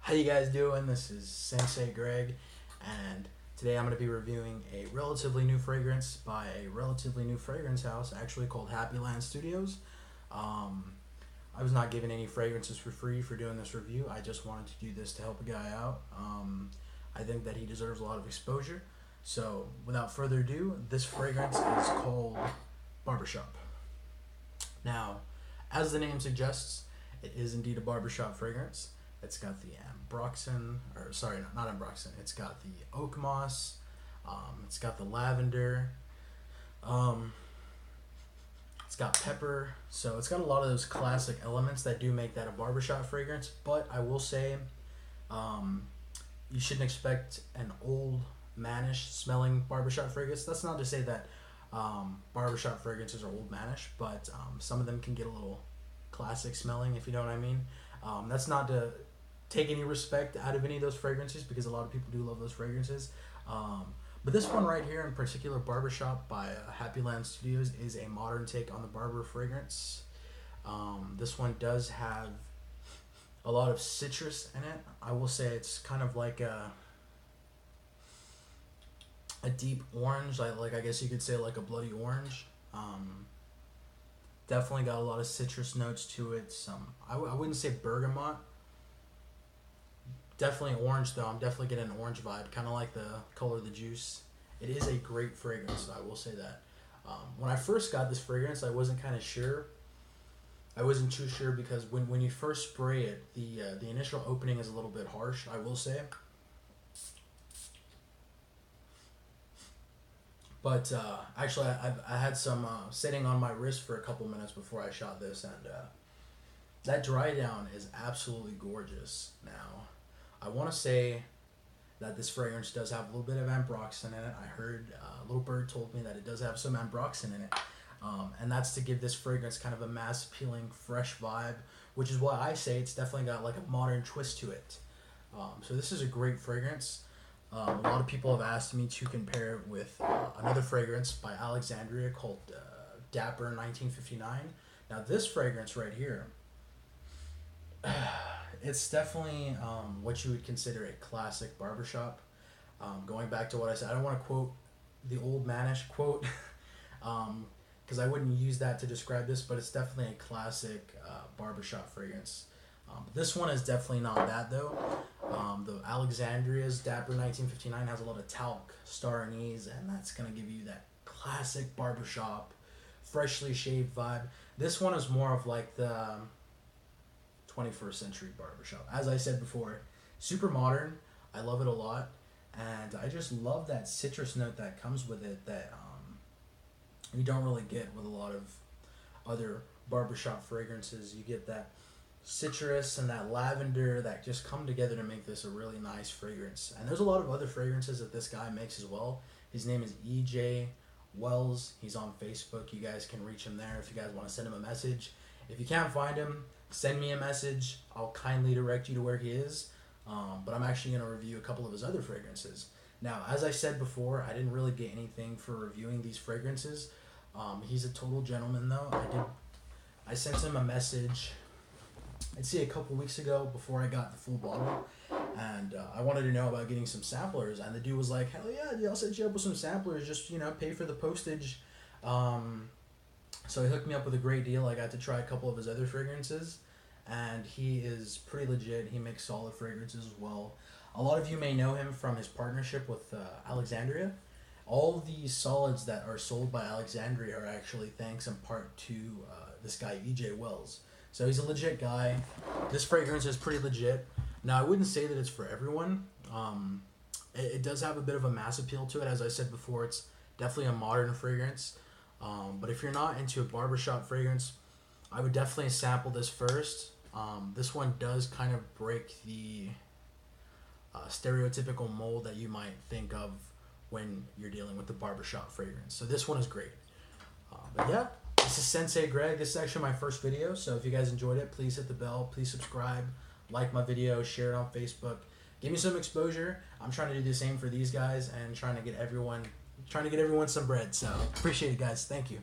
How you guys doing? This is Sensei Greg, and today I'm going to be reviewing a relatively new fragrance by a relatively new fragrance house, actually called Happyland Studios. I was not given any fragrances for free for doing this review. I just wanted to do this to help a guy out. I think that he deserves a lot of exposure. So, without further ado, this fragrance is called Barbershop. Now, as the name suggests, it is indeed a barbershop fragrance. It's got the not ambroxan. It's got the oak moss. It's got the lavender. It's got pepper. So it's got a lot of those classic elements that do make that a barbershop fragrance. But I will say, you shouldn't expect an old, mannish smelling barbershop fragrance. That's not to say that barbershop fragrances are old, mannish, but some of them can get a little classic smelling, if you know what I mean. That's not to take any respect out of any of those fragrances, because a lot of people do love those fragrances. But this one right here in particular, Barbershop by Happyland Studios, is a modern take on the Barber fragrance. This one does have a lot of citrus in it. I will say it's kind of like a deep orange, like I guess you could say like a bloody orange. Definitely got a lot of citrus notes to it. I wouldn't say bergamot. Definitely orange though. I'm definitely getting an orange vibe, kind of like the color of the juice. It is a great fragrance, I will say that. When I first got this fragrance, I wasn't sure. I wasn't too sure because when you first spray it, the initial opening is a little bit harsh, I will say. But actually, I had some sitting on my wrist for a couple minutes before I shot this, and that dry down is absolutely gorgeous. Now, I want to say that this fragrance does have a little bit of ambroxan in it. I heard Little Bird told me that it does have some ambroxan in it, and that's to give this fragrance kind of a mass appealing, fresh vibe, which is why I say it's definitely got like a modern twist to it. So this is a great fragrance. A lot of people have asked me to compare it with another fragrance by Alexandria called Dapper 1959. Now this fragrance right here, it's definitely what you would consider a classic barbershop. Going back to what I said, I don't want to quote the old mannish quote because I wouldn't use that to describe this, but it's definitely a classic barbershop fragrance. This one is definitely not that though. The Alexandria's Dapper 1959 has a lot of talc, star anise, and that's going to give you that classic barbershop, freshly shaved vibe. This one is more of like the 21st century barbershop. As I said before, super modern. I love it a lot, and I just love that citrus note that comes with it that you don't really get with a lot of other barbershop fragrances. You get that citrus and that lavender that just come together to make this a really nice fragrance. And there's a lot of other fragrances that this guy makes as well. His name is E.J. Wells. He's on Facebook. You guys can reach him there if you guys want to send him a message. If you can't find him, send me a message. I'll kindly direct you to where he is. But I'm actually going to review a couple of his other fragrances. Now, as I said before, I didn't really get anything for reviewing these fragrances. He's a total gentleman though. I sent him a message, I'd say a couple weeks ago before I got the full bottle, and I wanted to know about getting some samplers, and the dude was like, hell yeah, I'll set you up with some samplers, just pay for the postage. So he hooked me up with a great deal. I got to try a couple of his other fragrances, and he is pretty legit. He makes solid fragrances as well. A lot of you may know him from his partnership with Alexandria. All the solids that are sold by Alexandria are actually thanks in part to this guy E.J. Wells. So he's a legit guy. This fragrance is pretty legit. Now, I wouldn't say that it's for everyone. It does have a bit of a mass appeal to it. As I said before, it's definitely a modern fragrance. But if you're not into a barbershop fragrance, I would definitely sample this first. This one does kind of break the stereotypical mold that you might think of when you're dealing with the barbershop fragrance. So this one is great. But yeah. This is Sensei Greg. This is actually my first video, so if you guys enjoyed it, please hit the bell, please subscribe, like my video, share it on Facebook. Give me some exposure. I'm trying to do the same for these guys and trying to get everyone some bread. So appreciate it, guys. Thank you.